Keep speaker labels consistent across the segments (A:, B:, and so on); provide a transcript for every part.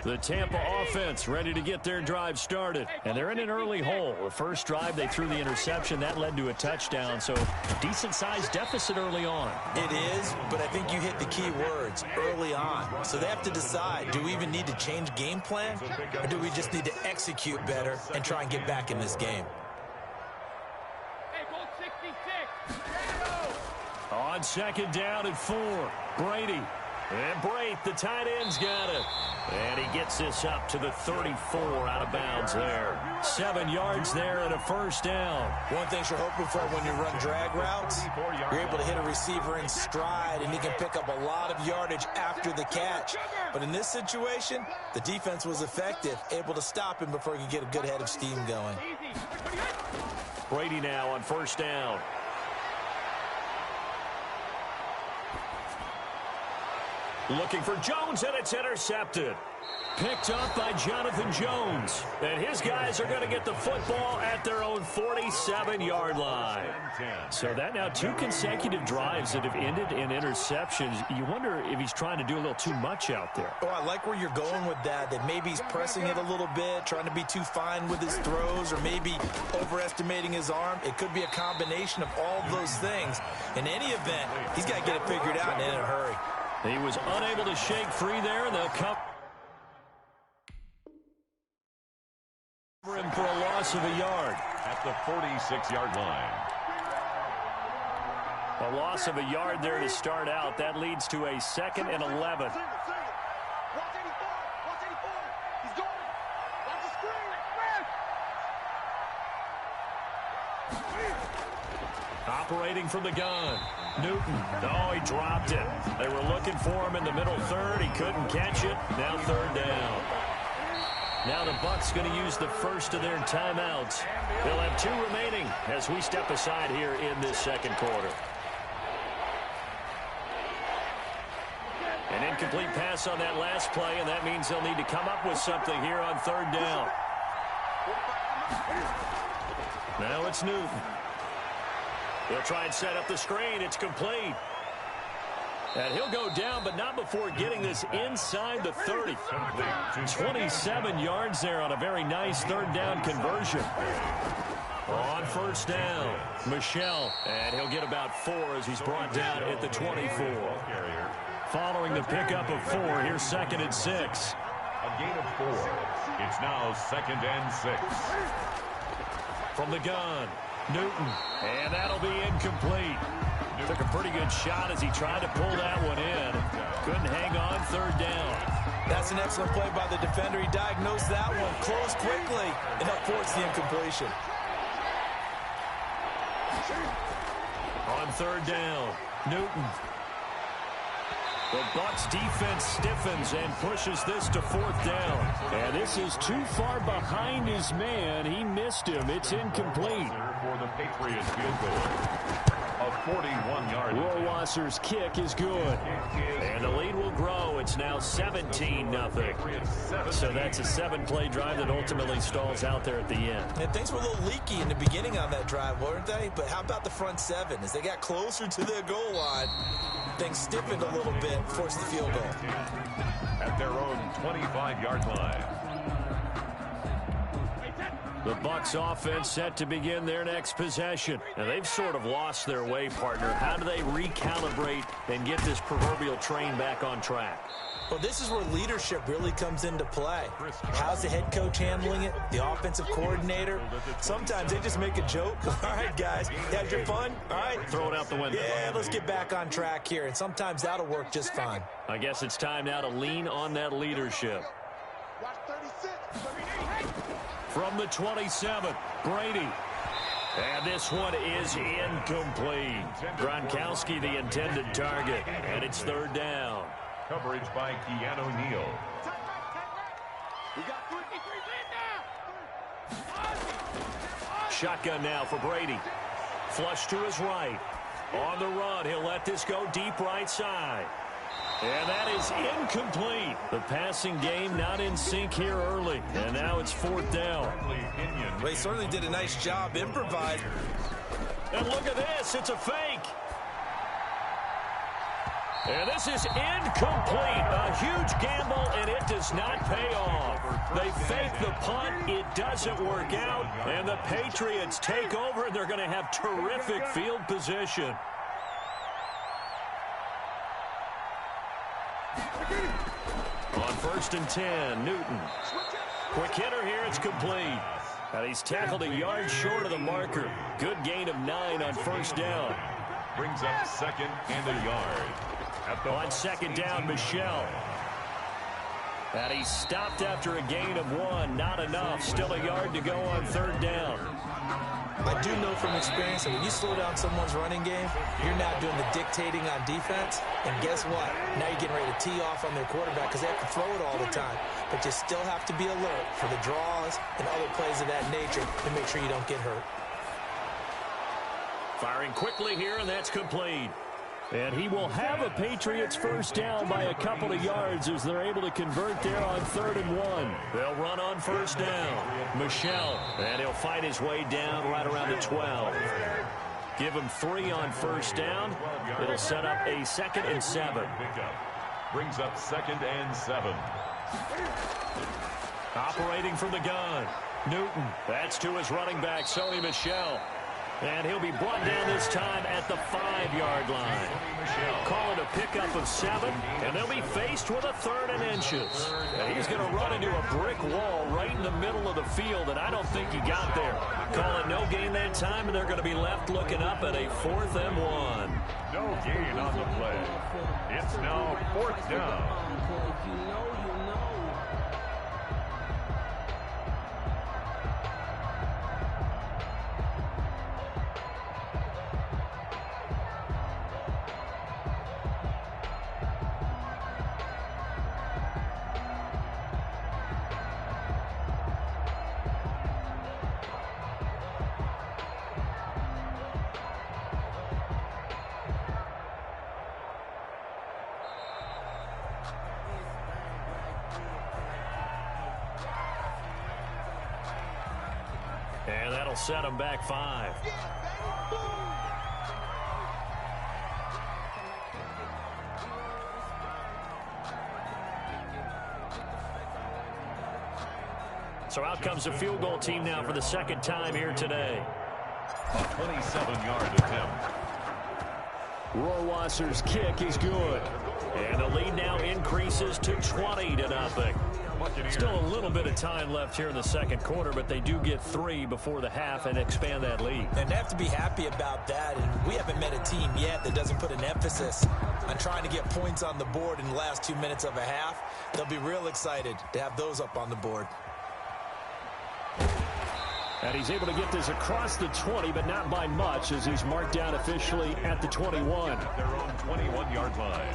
A: The Tampa offense ready to get their drive started. And they're in an early hole. The first drive, they threw the interception. That led to a touchdown. So decent-sized deficit early on.
B: It is, but I think you hit the key words, early on. So they have to decide, do we even need to change game plan? Or do we just need to execute better and try and get back in this game?
A: On second down and 4, Brady. And Brate, the tight end's got it. And he gets this up to the 34 out of bounds there. 7 yards there and a first down.
B: One thing you're hoping for when you run drag routes, you're able to hit a receiver in stride, and he can pick up a lot of yardage after the catch. But in this situation, the defense was effective, able to stop him before he could get a good head of steam going.
A: Brady now on first down. Looking for Jones, and it's intercepted. Picked up by Jonathan Jones. And his guys are going to get the football at their own 47-yard line. So that now 2 consecutive drives that have ended in interceptions. You wonder if he's trying to do a little too much out there.
B: Oh, I like where you're going with that maybe he's pressing it a little bit, trying to be too fine with his throws, or maybe overestimating his arm. It could be a combination of all those things. In any event, he's got to get it figured out and in a hurry.
A: He was unable to shake free there, and they'll cover him for a loss of a yard.
C: At the 46-yard line.
A: A loss of a yard there to start out. That leads to a 2nd and 11. Operating from the gun. Newton. Oh, he dropped it. They were looking for him in the middle third. He couldn't catch it. Now 3rd down. Now the Bucs going to use the first of their timeouts. They'll have 2 remaining as we step aside here in this second quarter. An incomplete pass on that last play, and that means they'll need to come up with something here on 3rd down. Now it's Newton. They'll try and set up the screen. It's complete. And he'll go down, but not before getting this inside the 30. 27 yards there on a very nice 3rd down conversion. On first down, Michel. And he'll get about 4 as he's brought down at the 24. Following the pickup of 4, here's 2nd and 6.
C: A gain of 4. It's now 2nd and 6.
A: From the gun. Newton, and that'll be incomplete. Took a pretty good shot as he tried to pull that one in. Couldn't hang on 3rd down.
B: That's an excellent play by the defender. He diagnosed that one, closed quickly, and helped force the incompletion.
A: On 3rd down, Newton. The Bucs defense stiffens and pushes this to 4th down. And this is too far behind his man. He missed him. It's incomplete.
C: For the Patriots field goal. A 41-yard.
A: Rohrwasser's kick is good. And the lead will grow. It's now 17-0. So that's a 7-play drive that ultimately stalls out there at the end.
B: And things were a little leaky in the beginning on that drive, weren't they? But how about the front 7? As they got closer to their goal line, things stiffened a little bit, forced the field goal.
C: At their own 25-yard line.
A: The Bucs offense set to begin their next possession. Now, they've sort of lost their way, partner. How do they recalibrate and get this proverbial train back on track?
B: Well, this is where leadership really comes into play. How's the head coach handling it? The offensive coordinator? Sometimes they just make a joke. All right, guys, you had your fun? All right.
A: Throw it out the window.
B: Yeah, let's get back on track here. And sometimes that'll work just fine.
A: I guess it's time now to lean on that leadership. From the 27, Brady. And this one is incomplete. Gronkowski, the intended target. And it's 3rd down.
C: Coverage by Keanu Neal.
A: Shotgun now for Brady. Flush to his right. On the run, he'll let this go deep right side. And that is incomplete. The passing game not in sync here early. And now it's 4th down.
B: Well, he certainly did a nice job improvising.
A: And look at this. It's a fake. And this is incomplete. A huge gamble, and it does not pay off. They fake the punt. It doesn't work out, and the Patriots take over, and they're going to have terrific field position. On 1st and 10, Newton. Quick hitter here, it's complete. And he's tackled a yard short of the marker. Good gain of 9 on 1st down.
C: Brings up 2nd and a yard.
A: On 2nd down, Michel. And he's stopped after a gain of 1. Not enough. Still a yard to go on 3rd down.
B: I do know from experience that when you slow down someone's running game, you're now doing the dictating on defense. And guess what? Now you're getting ready to tee off on their quarterback because they have to throw it all the time. But you still have to be alert for the draws and other plays of that nature to make sure you don't get hurt.
A: Firing quickly here, and that's complete. And he will have a Patriots 1st down by a couple of yards as they're able to convert there on 3rd and 1. They'll run on 1st down. Michel, and he'll fight his way down right around the 12. Give him 3 on 1st down. It'll set up a 2nd and 7.
C: Brings up 2nd and 7.
A: Operating from the gun, Newton. That's to his running back, Sony Michel. And he'll be brought down this time at the 5-yard line. Call it a pickup of 7, and they'll be faced with a 3rd and inches. And he's going to run into a brick wall right in the middle of the field, and I don't think he got there. Call it no gain that time, and they're going to be left looking up at a 4th and 1.
C: No gain on the play. It's now 4th down.
A: And that'll set him back 5. So out comes the field goal team now for the 2nd time here today.
C: A 27-yard attempt.
A: Rohrwasser's kick is good. And the lead now increases to 20-0. Still a little bit of time left here in the 2nd quarter, but they do get 3 before the half and expand that lead.
B: And they have to be happy about that. And we haven't met a team yet that doesn't put an emphasis on trying to get points on the board in the last 2 minutes of a half. They'll be real excited to have those up on the board.
A: And he's able to get this across the 20, but not by much, as he's marked down officially at the 21.
C: At their own 21-yard line.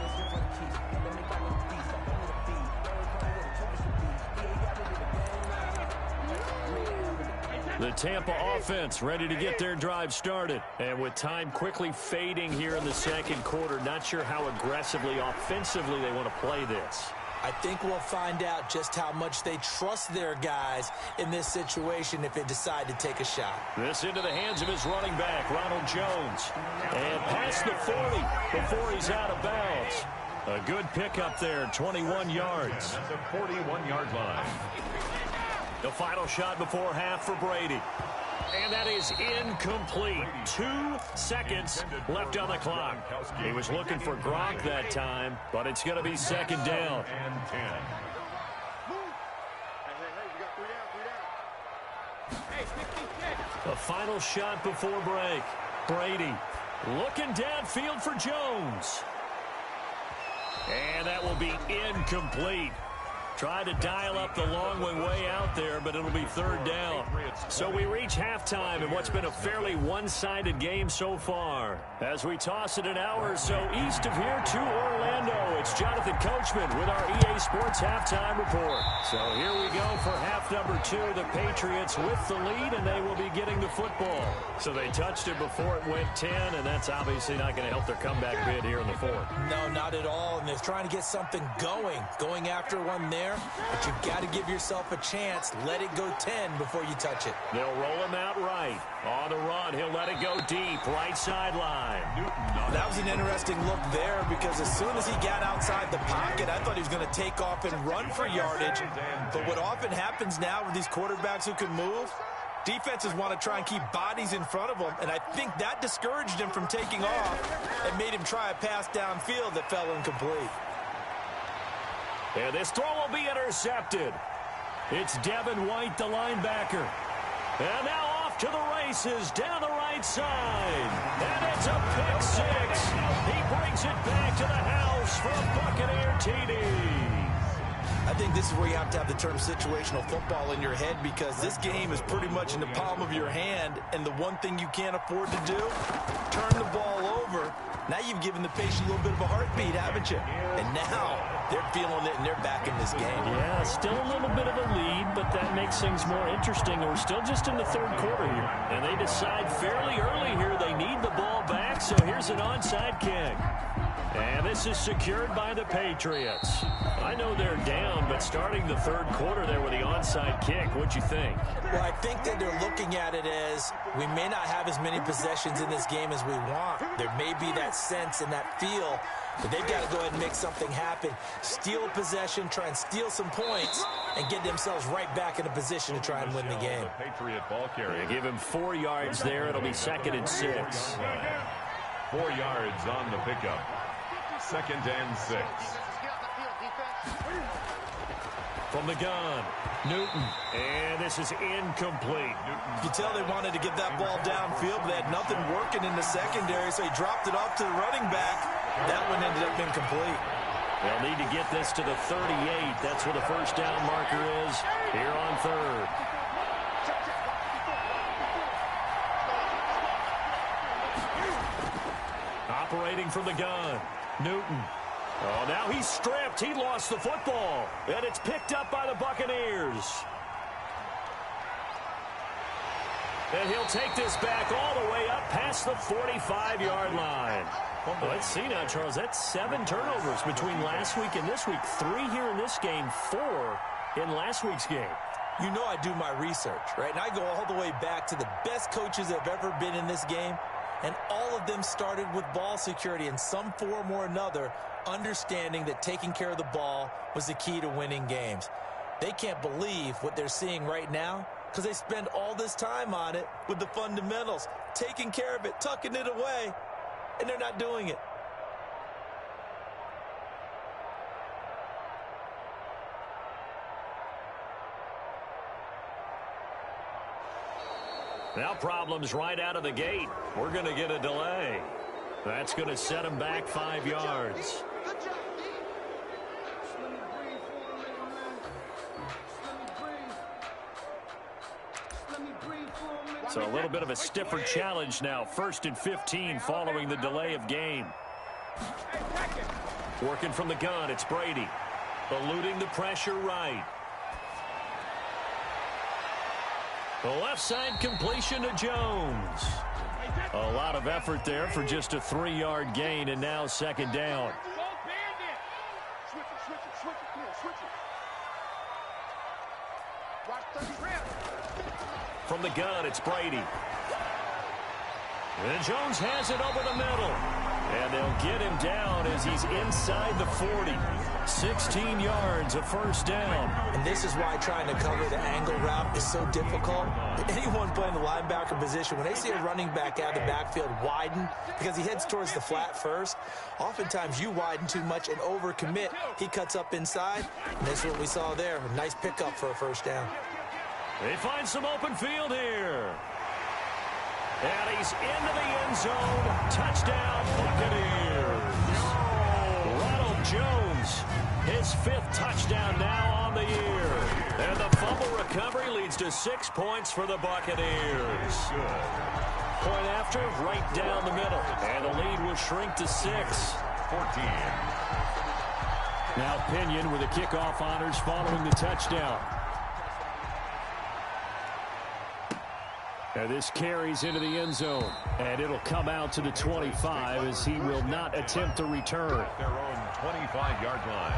A: The Tampa offense ready to get their drive started. And with time quickly fading here in the 2nd quarter, not sure how aggressively, offensively they want to play this.
B: I think we'll find out just how much they trust their guys in this situation if they decide to take a shot.
A: This into the hands of his running back, Ronald Jones. And past the 40 before he's out of bounds. A good pickup there, 21 yards.
C: At the 41-yard line.
A: The final shot before half for Brady. And that is incomplete. 2 seconds left on the clock. He was looking for Gronk that time, but it's going to be 2nd down.
C: And 10.
A: The final shot before break. Brady looking downfield for Jones. And that will be incomplete. Tried to dial up the long way out there, but it'll be 3rd down. So we reach halftime in what's been a fairly one-sided game so far. As we toss it an hour or so east of here to Orlando, it's Jonathan Coachman with our EA Sports Halftime Report. So here we go for half number 2. The Patriots with the lead, and they will be getting the football. So they touched it before it went 10, and that's obviously not going to help their comeback bid here in the 4th.
B: No, not at all. And they're trying to get something going after one there. there, but you've got to give yourself a chance. Let it go 10 before you touch it.
A: They'll roll him out right. On the run, he'll let it go deep, right sideline.
B: That was an interesting look there because as soon as he got outside the pocket, I thought he was going to take off and run for yardage. But what often happens now with these quarterbacks who can move, defenses want to try and keep bodies in front of them, and I think that discouraged him from taking off and made him try a pass downfield that fell incomplete.
A: And this throw will be intercepted. It's Devin White, the linebacker. And now off to the races down the right side. And it's a pick six. He brings it back to the house for a Buccaneer TD.
B: I think this is where you have to have the term situational football in your head because this game is pretty much in the palm of your hand, and the one thing you can't afford to do, turn the ball over. Now you've given the patient a little bit of a heartbeat, haven't you? And now they're feeling it, and they're back in this game.
A: Yeah, still a little bit of a lead, but that makes things more interesting. We're still just in the third quarter here. And they decide fairly early here they need the ball back, so here's an onside kick. And this is secured by the Patriots. I know they're down, but starting the third quarter there with the onside kick, what'd you think?
B: Well, I think that they're looking at it as we may not have as many possessions in this game as we want. There may be that sense and that feel, but they've got to go ahead and make something happen. Steal a possession, try and steal some points, and get themselves right back in a position to try and win the game.
C: Patriot ball carrier.
A: Give him 4 yards there. It'll be 2nd and 6.
C: 4 yards on the pickup. 2nd and 6.
A: From the gun, Newton. And this is incomplete.
B: You can tell they wanted to get that ball downfield, but they had nothing working in the secondary, so he dropped it off to the running back. That one ended up incomplete.
A: They'll need to get this to the 38. That's where the first down marker is here on third. Operating from the gun, Newton. Oh, now he's stripped. He lost the football. And it's picked up by the Buccaneers. And he'll take this back all the way up past the 45-yard line. Well, let's see now, Charles. That's 7 turnovers between last week and this week. 3 here in this game, 4 in last week's game.
B: You know I do my research, right? And I go all the way back to the best coaches that have ever been in this game. And all of them started with ball security in some form or another, understanding that taking care of the ball was the key to winning games. They can't believe what they're seeing right now because they spend all this time on it with the fundamentals, taking care of it, tucking it away, and they're not doing it.
A: Now problems right out of the gate. We're going to get a delay. That's going to set him back 5 yards. So a little bit of a stiffer challenge now. 1st and 15 following the delay of game. Working from the gun, it's Brady. Eluding the pressure right. The left side completion to Jones. A lot of effort there for just a 3-yard gain, and now 2nd down. From the gun, it's Brady. And Jones has it over the middle. And they'll get him down as he's inside the 40. 16 yards, a first down.
B: And this is why trying to cover the angle route is so difficult. Anyone playing the linebacker position, when they see a running back out of the backfield widen, because he heads towards the flat first, oftentimes you widen too much and overcommit. He cuts up inside, and that's what we saw there. A nice pickup for a first down.
A: They find some open field here. And he's into the end zone. Touchdown, Buccaneers. Ronald Jones, his 5th touchdown now on the year. And the fumble recovery leads to 6 points for the Buccaneers. Point after, right down the middle. And the lead will shrink to 6.
C: 14.
A: Now Pinion with the kickoff honors following the touchdown. And this carries into the end zone. And it'll come out to the 25 as he will not attempt to return.
C: Their own 25-yard line.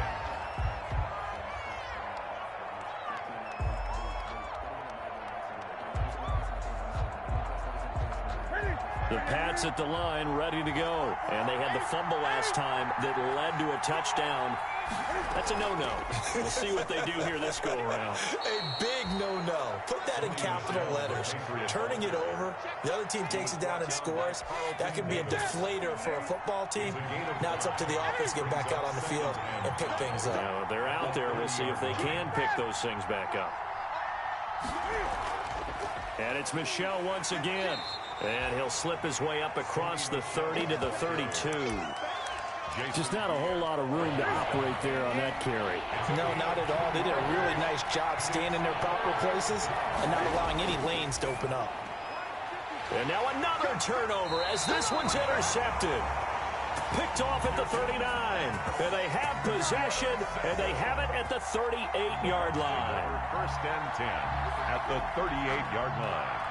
A: The Pats at the line, ready to go. And they had the fumble last time that led to a touchdown. That's a no-no. We'll see what they do here this go-around.
B: A big no-no. Put that in capital letters. Turning it over, the other team takes it down and scores. That can be a deflator for a football team. Now it's up to the offense to get back out on the field and pick things up.
A: Now, they're out there. We'll see if they can pick those things back up. And it's Michel once again. And he'll slip his way up across the 30 to the 32. Just not a whole lot of room to operate there on that carry.
B: No, not at all. They did a really nice job staying in their proper places and not allowing any lanes to open up.
A: And now another turnover as this one's intercepted. Picked off at the 39. And they have possession, and they have it at the 38-yard line.
C: First and 10 at the 38-yard line.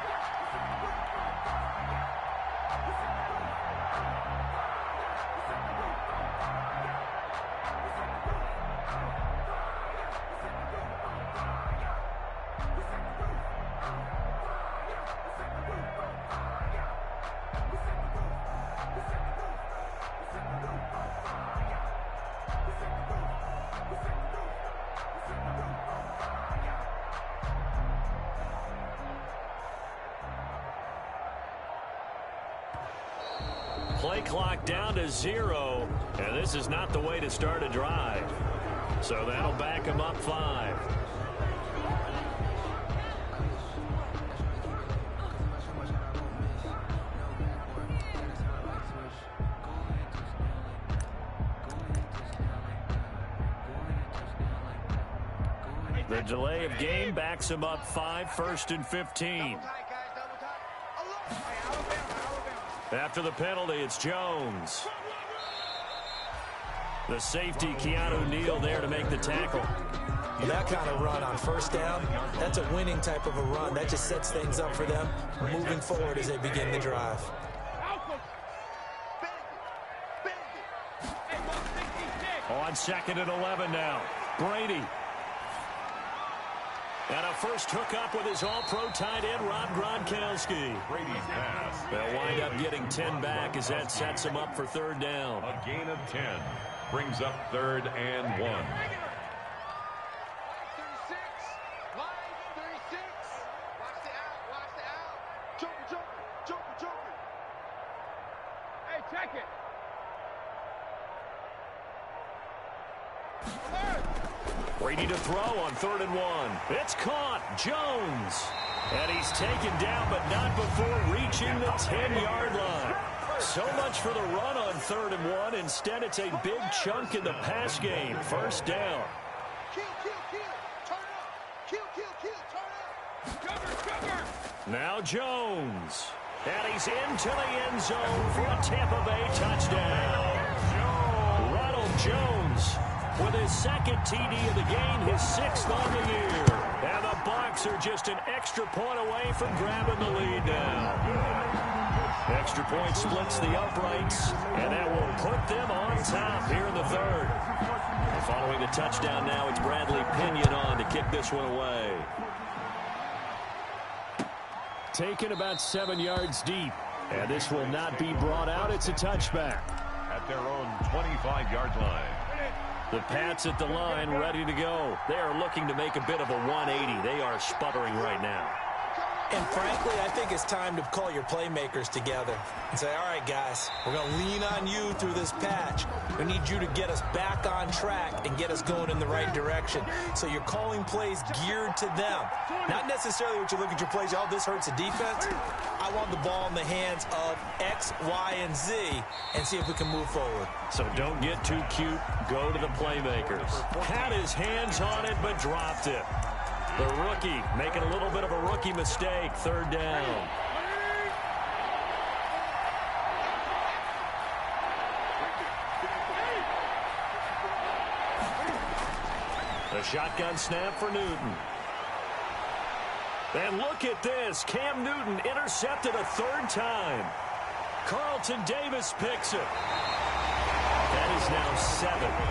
A: Play clock down to 0, and this is not the way to start a drive. So that'll back them up 5. The delay of game backs them up 5, 1st and 15. After the penalty, it's Jones. The safety, Keanu Neal, there to make the tackle.
B: Well, that kind of run on first down, that's a winning type of a run. That just sets things up for them moving forward as they begin the drive.
A: On 2nd and 11 now. Brady. And a first hookup with his all-pro tight end, Rob Gronkowski.
C: Brady's pass.
A: They'll wind up getting 10 back as that sets him up for 3rd down.
C: A gain of 10 brings up 3rd and 1.
D: Line 36. Watch the out. Joker. Hey, check it.
A: Brady to throw on 3rd and 1. It's caught. Jones. And he's taken down, but not before reaching the 10-yard line. So much for the run on 3rd and 1. Instead, it's a big chunk in the pass game. 1st down.
D: Kill. Turn up. Cover.
A: Now Jones. And he's into the end zone for a Tampa Bay touchdown. Ronald Jones with his 2nd TD of the game, his 6th on the year. And the Bucs are just an extra point away from grabbing the lead now. Extra point splits the uprights, and that will put them on top here in the 3rd. And following the touchdown now, it's Bradley Pinion on to kick this one away. Taken about 7 yards deep, and this will not be brought out. It's a touchback.
C: At their own 25-yard line.
A: The Pats at the line, ready to go. They are looking to make a bit of a 180. They are sputtering right now.
B: And frankly, I think it's time to call your playmakers together and say, all right, guys, we're going to lean on you through this patch. We need you to get us back on track and get us going in the right direction. So you're calling plays geared to them. Not necessarily what you look at your plays, oh, this hurts the defense. I want the ball in the hands of X, Y, and Z and see if we can move forward.
A: So don't get too cute. Go to the playmakers. Had his hands on it, but dropped it. The rookie making a little bit of a rookie mistake. 3rd down. The shotgun snap for Newton. And look at this. Cam Newton intercepted a 3rd time. Carlton Davis picks it. That is has now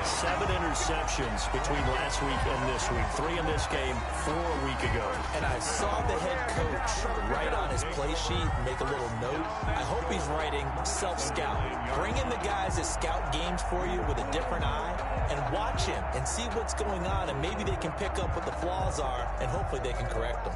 A: 7 interceptions between last week and this week. 3 in this game, 4 a week ago.
B: And I saw the head coach write on his play sheet, make a little note. I hope he's writing self-scout. Bring in the guys that scout games for you with a different eye and watch him and see what's going on, and maybe they can pick up what the flaws are, and hopefully they can correct them.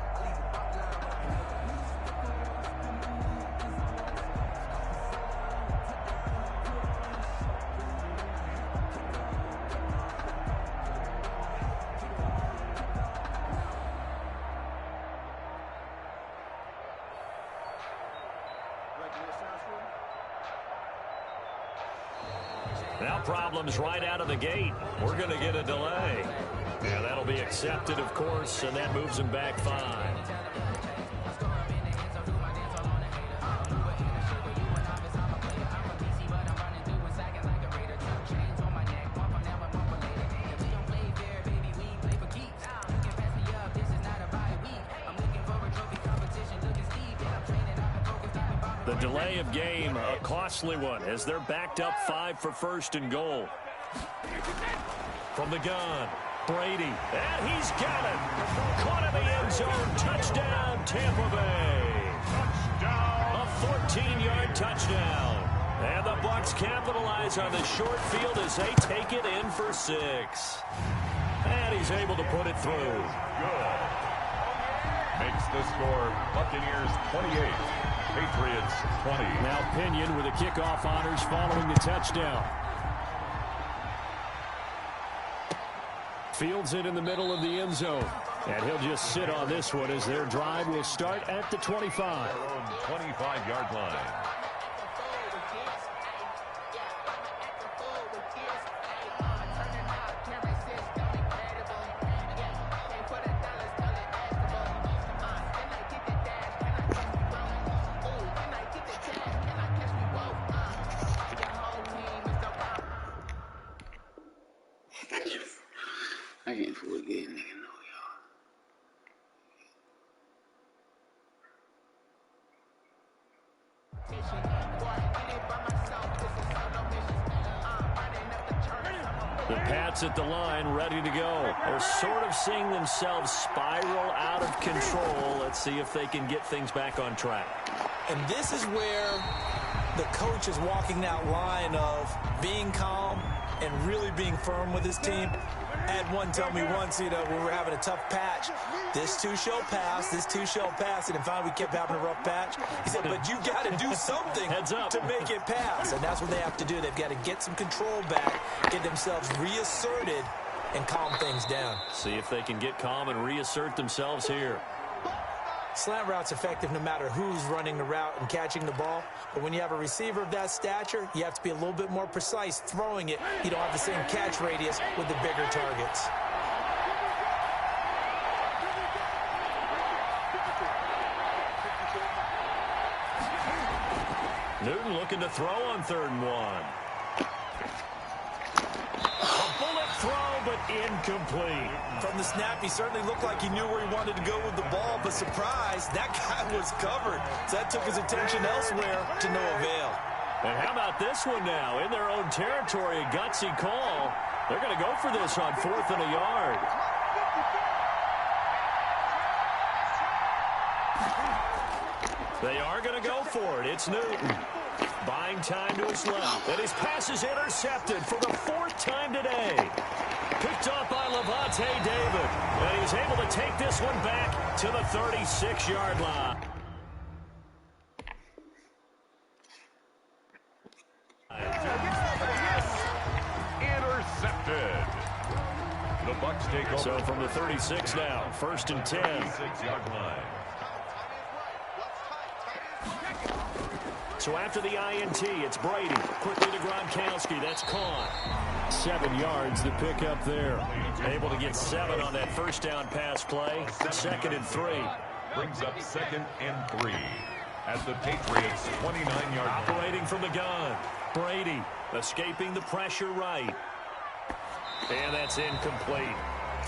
A: Now problems right out of the gate. We're going to get a delay. Yeah, that'll be accepted, of course, and that moves him back 5. The delay of game, a costly one, as they're backed up 5 for first and goal. From the gun, Brady, and he's got it. Caught in the end zone, touchdown, Tampa Bay. Touchdown. A 14-yard touchdown. And the Bucs capitalize on the short field as they take it in for 6. And he's able to put it through.
C: Good. Makes the score Buccaneers 28. Patriots 20.
A: Now Pinion with the kickoff honors following the touchdown. Fields it in the middle of the end zone. And he'll just sit on this one as their drive will start at the 25.
C: 25-yard line.
E: I can't forget nigga know
A: The Pats at the line, ready to go. They're sort of seeing themselves spiral out of control. Let's see if they can get things back on track.
B: And this is where the coach is walking that line of being calm and really being firm with his team. I had one tell me once, when we were having a tough patch, this too shall pass, this too shall pass, and finally we kept having a rough patch. He said, but you got to do something
A: Heads up
B: to make it pass, and that's what they have to do. They've got to get some control back, get themselves reasserted, and calm things down.
A: See if they can get calm and reassert themselves here.
B: Slant route's effective no matter who's running the route and catching the ball. But when you have a receiver of that stature, you have to be a little bit more precise throwing it. You don't have the same catch radius with the bigger targets.
A: Newton looking to throw on 3rd and 1. A bullet throw, but incomplete.
B: From the snap, he certainly looked like he knew where he wanted to go with the ball, but surprise, that guy was covered. So that took his attention elsewhere to no avail.
A: And how about this one now? In their own territory, a gutsy call. They're going to go for this on 4th and a yard. They are going to go for it. It's Newton. Buying time to his left. And his pass is intercepted for the 4th time today. Picked off by Levante David. And he's able to take this one back to the 36-yard line.
C: Intercepted. The Bucs take over.
A: So from the 36 now, 1st and 10.
C: 36-yard line.
A: So after the INT, it's Brady. Quickly to Gronkowski. That's caught. 7 yards the pick up there. Able to get 7 on that first down pass play. 2nd and 3.
C: Brings up 2nd and 3 at the Patriots' 29-yard line.
A: Operating from the gun. Brady escaping the pressure right. And that's incomplete.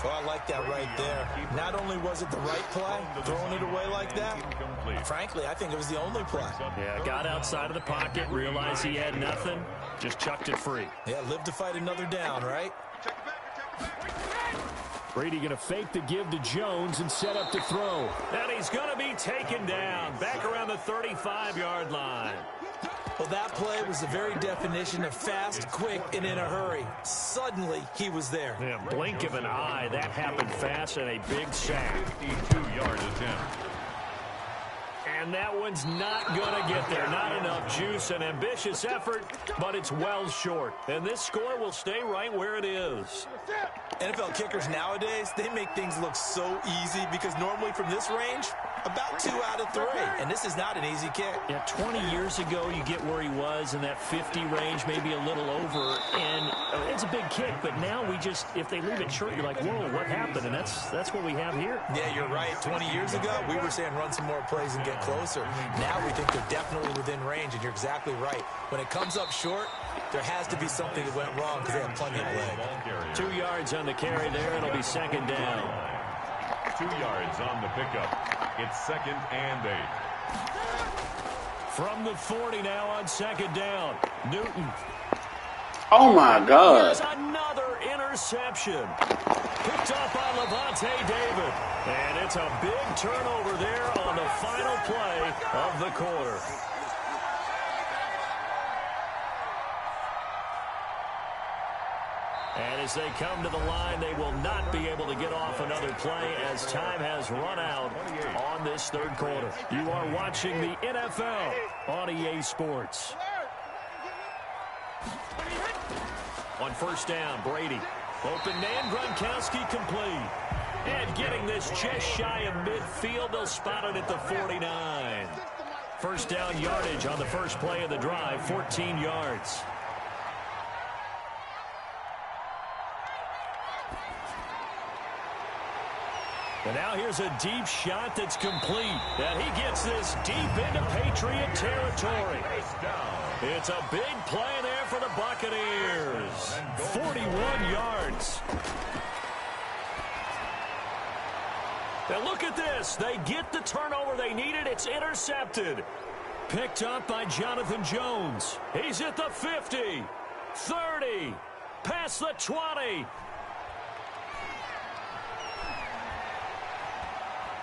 B: Oh, I like that right there. Not only was it the right play, throwing it away like that, frankly, I think it was the only play.
A: Yeah, got outside of the pocket, realized he had nothing, just chucked it free.
B: Yeah, live to fight another down, right?
A: Brady going to fake the give to Jones and set up to throw. And he's going to be taken down, back around the 35-yard line.
B: Well, that play was the very definition of fast, quick, and in a hurry. Suddenly, he was there.
A: Yeah, blink of an eye, that happened fast and a big sack.
C: 52-yard attempt.
A: And that one's not going to get there. Not enough juice, an ambitious effort, but it's well short. And this score will stay right where it is.
B: NFL kickers nowadays, they make things look so easy because normally from this range, about 2 out of 3. And this is not an easy kick.
A: Yeah, 20 years ago, you get where he was in that 50 range, maybe a little over. And it's a big kick, but now we just, if they leave it short, you're like, whoa, what happened? And that's what we have here.
B: Yeah, you're right. 20 years ago, we were saying run some more plays and get closer. Now we think they're definitely within range, and you're exactly right. When it comes up short, there has to be something that went wrong because they have plenty of leg.
A: 2 yards on the carry there. It'll be second down.
C: 2 yards on the pickup. It's 2nd and 8.
A: From the 40 now on second down. Newton.
E: Oh, my God.
A: Here's another interception. Picked up by Levante David. And it's a big turnover there on the final play of the quarter. And as they come to the line, they will not be able to get off another play as time has run out on this third quarter. You are watching the NFL on EA Sports. On first down, Brady. Open man, Gronkowski complete. And getting this just shy of midfield, they'll spot it at the 49. First down yardage on the first play of the drive, 14 yards. And now here's a deep shot that's complete. And he gets this deep into Patriot territory. It's a big play there for the Buccaneers. 41 yards. And look at this. They get the turnover they needed. It's intercepted. Picked up by Jonathan Jones. He's at the 50, 30, past the 20.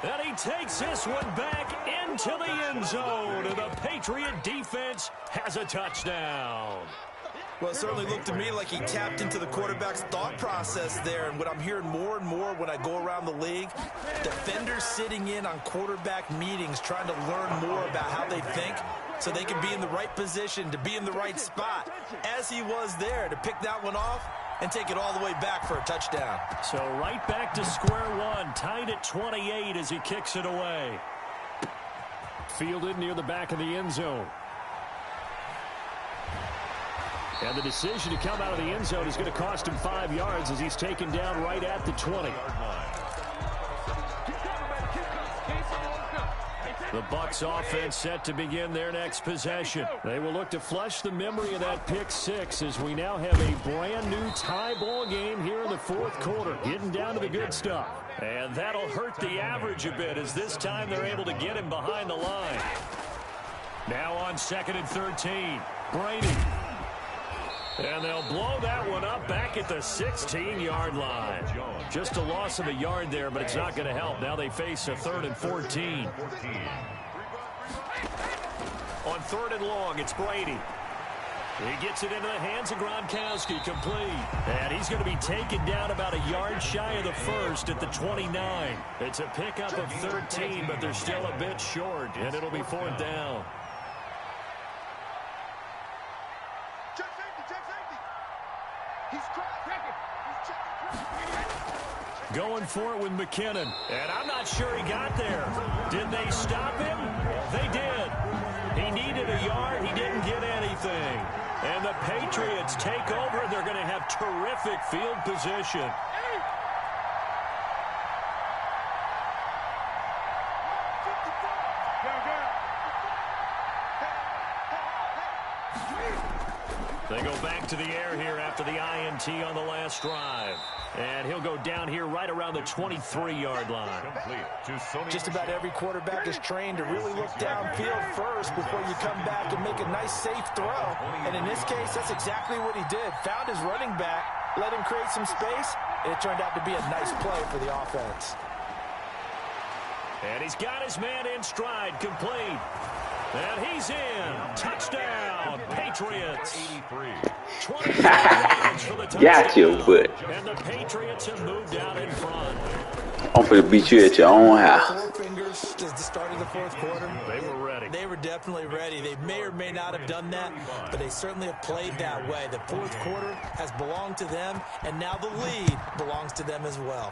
A: And he takes this one back into the end zone. And the Patriot defense has a touchdown.
B: Well, it certainly looked to me like he tapped into the quarterback's thought process there. And what I'm hearing more and more when I go around the league, defenders sitting in on quarterback meetings trying to learn more about how they think so they can be in the right position, to be in the right spot, as he was there, to pick that one off and take it all the way back for a touchdown.
A: So right back to square one, tied at 28 as he kicks it away. Fielded near the back of the end zone. And the decision to come out of the end zone is going to cost him 5 yards as he's taken down right at the 20. The Bucs offense set to begin their next possession. They will look to flush the memory of that pick six as we now have a brand new tie ball game here in the fourth quarter, getting down to the good stuff. And that'll hurt the average a bit as this time they're able to get him behind the line. Now on 2nd and 13, Brady. And they'll blow that one up back at the 16-yard line. Just a loss of a yard there, but it's not going to help. Now they face a 3rd and 14. On 3rd and long, it's Brady. He gets it into the hands of Gronkowski, complete. And he's going to be taken down about a yard shy of the first at the 29. It's a pickup of 13, but they're still a bit short, and it'll be 4th down. Going for it with McKinnon. And I'm not sure he got there. Did they stop him? They did. He needed a yard. He didn't get anything. And the Patriots take over. They're going to have terrific field position. They go back to the air here after the INT on the last drive. And he'll go down here right around the 23-yard line.
B: Just about every quarterback is trained to really look downfield first before you come back and make a nice, safe throw. And in this case, that's exactly what he did. Found his running back, let him create some space, and it turned out to be a nice play for the offense.
A: And he's got his man in stride, complete. And he's in. Touchdown, Patriots. 23 yards for the touchdown.
E: Got you, but
A: And the Patriots have moved out in front.
E: I'm finna beat you at your own house.
B: Four fingers at the start of the fourth quarter.
A: They were ready.
B: They were definitely ready. They may or may not have done that, but they certainly have played that way. The fourth quarter has belonged to them, and now the lead belongs to them as well.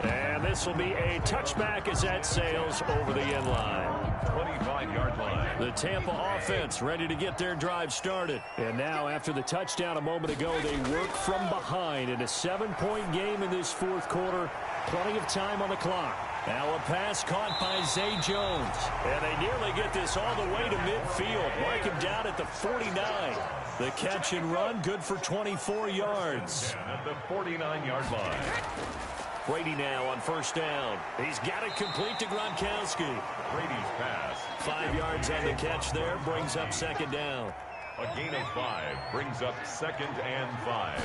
A: And this will be a touchback as that sails over the end line.
C: 25-yard line.
A: The Tampa offense ready to get their drive started. And now after the touchdown a moment ago, they work from behind in a 7-point game in this fourth quarter. Plenty of time on the clock. Now a pass caught by Zay Jones. And they nearly get this all the way to midfield. Mark him down at the 49. The catch and run good for 24 yards.
C: At the 49-yard line.
A: Brady now on first down. He's got it complete to Gronkowski.
C: Brady's pass.
A: 5 yards on the catch there. Brings up second down.
C: A gain of 5 brings up 2nd and 5.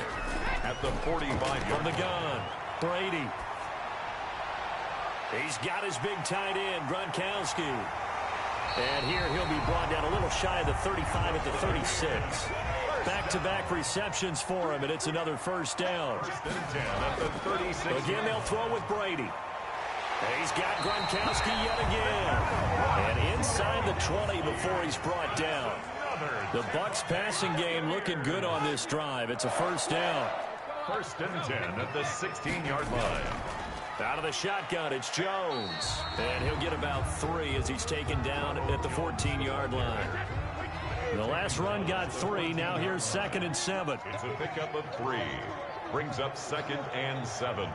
C: At the 45-yard
A: From the gun, Brady. He's got his big tight end, Gronkowski. And here he'll be brought down a little shy of the 35 at the 36. Back-to-back receptions for him, and it's another first down.
C: At the 36.
A: Again, they'll throw with Brady. He's got Gronkowski yet again. And inside the 20 before he's brought down. The Bucs passing game looking good on this drive. It's a first down.
C: 1st and 10 at the 16-yard line.
A: Out of the shotgun, it's Jones. And he'll get about 3 as he's taken down at the 14-yard line. The last run got 3. Now here's 2nd and 7.
C: It's a pickup of 3. Brings up 2nd and 7.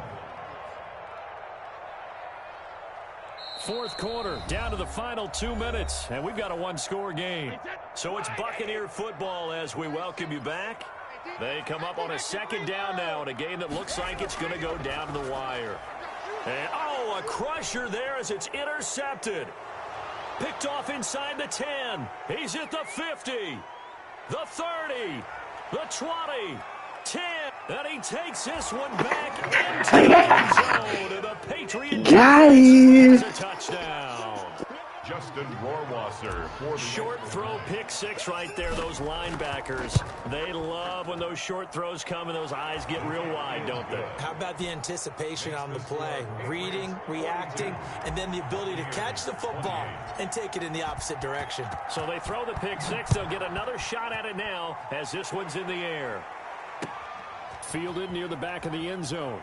A: Fourth quarter, down to the final 2 minutes, and we've got a one-score game. So it's Buccaneer football as we welcome you back. They come up on a second down now in a game that looks like it's going to go down to the wire. And, oh, a crusher there as it's intercepted. Picked off inside the 10. He's at the 50, the 30, the 20, 10. And he takes this one back into the end zone. And the Patriots
E: Guys.
A: a touchdown.
C: Justin Rohrwasser for the
A: Short throw, pick 6 right there. Those linebackers, they love when those short throws come and those eyes get real wide, don't they?
B: How about the anticipation on the play? Reading, reacting, and then the ability to catch the football and take it in the opposite direction.
A: So they throw the pick 6. They'll get another shot at it now as this one's in the air. Fielded near the back of the end zone.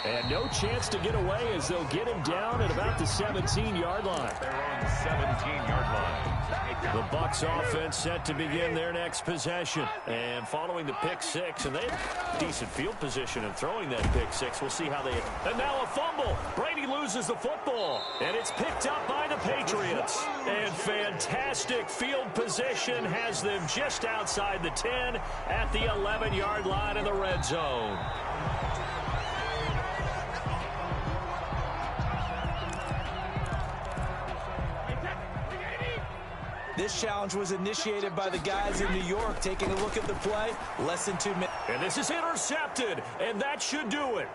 A: And no chance to get away as they'll get him down at about the 17-yard line.
C: They're on 17-yard line.
A: The Bucs offense set to begin their next possession. And following the pick 6, and they have decent field position in throwing that pick 6. We'll see how they... And now a fumble. Brady loses the football. And it's picked up by the Patriots. And fantastic field position has them just outside the 10 at the 11-yard line in the red zone.
B: This challenge was initiated by the guys in New York. Taking a look at the play, less than 2 minutes.
A: And this is intercepted, and that should do it.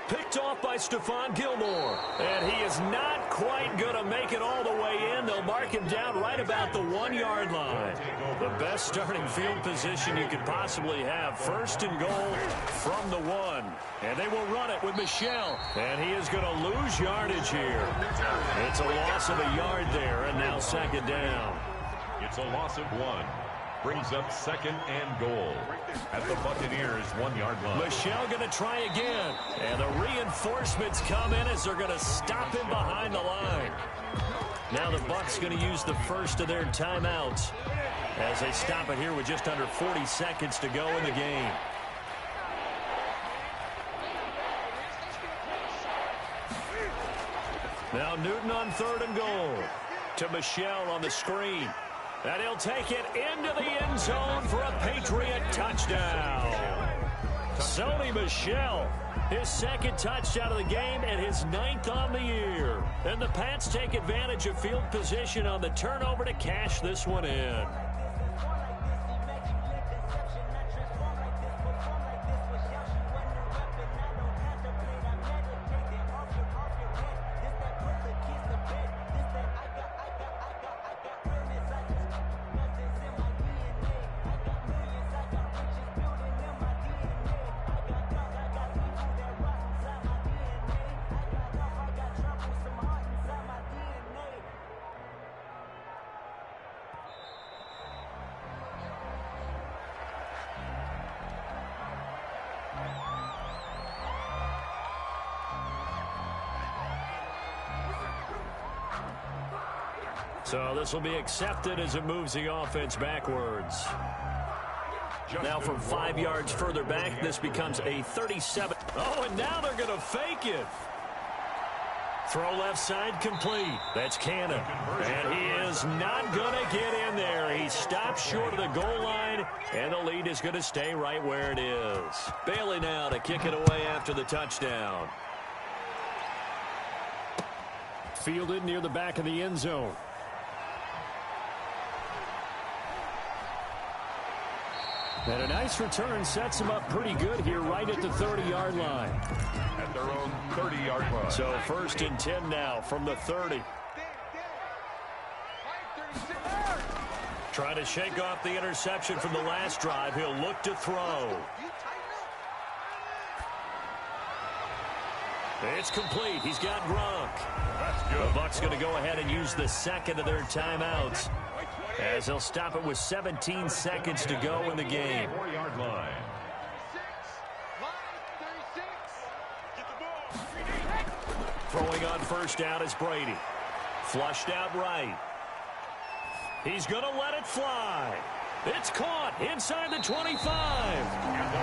A: Picked off by Stephon Gilmore. And he is not quite going to make it all the way in. They'll mark him down right about the 1-yard line. The best starting field position you could possibly have. 1st and goal from the 1. And they will run it with Michel. And he is going to lose yardage here. It's a loss of a yard there, and now 2nd down.
C: It's a loss of 1. Brings up 2nd and goal at the Buccaneers' 1-yard line.
A: Michel going to try again. And the reinforcements come in as they're going to stop him behind the line. Now the Bucs going to use the first of their timeouts as they stop it here with just under 40 seconds to go in the game. Now Newton on 3rd and goal. To Michelle on the screen. And he'll take it into the end zone for a Patriot touchdown. Sony Michel, his 2nd touchdown of the game and his 9th on the year. And the Pats take advantage of field position on the turnover to cash this one in. So this will be accepted as it moves the offense backwards. Now from 5 yards further back, this becomes a 37. Oh, and now they're going to fake it. Throw left side complete. That's Cannon. And he is not going to get in there. He stops short of the goal line, and the lead is going to stay right where it is. Bailey now to kick it away after the touchdown. Fielded near the back of the end zone. And a nice return sets him up pretty good here right at the 30-yard line.
C: At their own 30-yard line.
A: So 1st and 10 now from the 30. Trying to shake off the interception from the last drive. He'll look to throw. It's complete. He's got Gronk. The Bucs going to go ahead and use the 2nd of their timeouts, as they'll stop it with 17 seconds to go in the game.
C: 4-yard line.
A: Throwing on 1st down is Brady. Flushed out right. He's going to let it fly. It's caught inside the 25.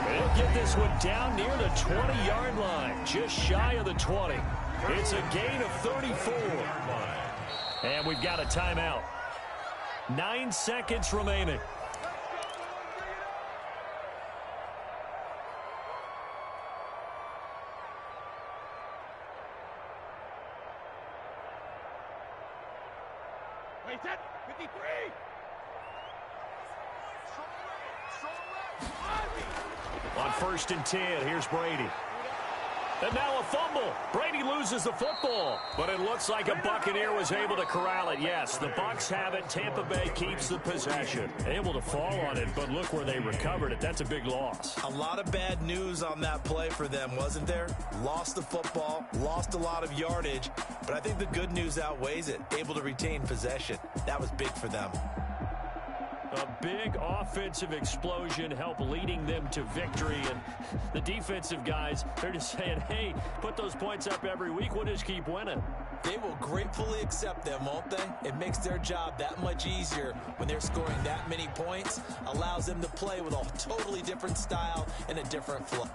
A: They'll get this one down near the 20-yard line, just shy of the 20. It's a gain of 34. And we've got a timeout. 9 seconds remaining.
D: Wait, 53.
A: On 1st and 10, here's Brady. And now a fumble. Brady loses the football, but it looks like a Buccaneer was able to corral it. Yes, the Bucs have it. Tampa Bay keeps the possession. Able to fall on it, but look where they recovered it. That's a big loss.
B: A lot of bad news on that play for them, wasn't there? Lost the football, lost a lot of yardage, but I think the good news outweighs it. Able to retain possession. That was big for them.
A: A big offensive explosion helped leading them to victory. And the defensive guys, they're just saying, hey, put those points up every week. We'll just keep winning.
B: They will gratefully accept them, won't they? It makes their job that much easier when they're scoring that many points. Allows them to play with a totally different style and a different flow.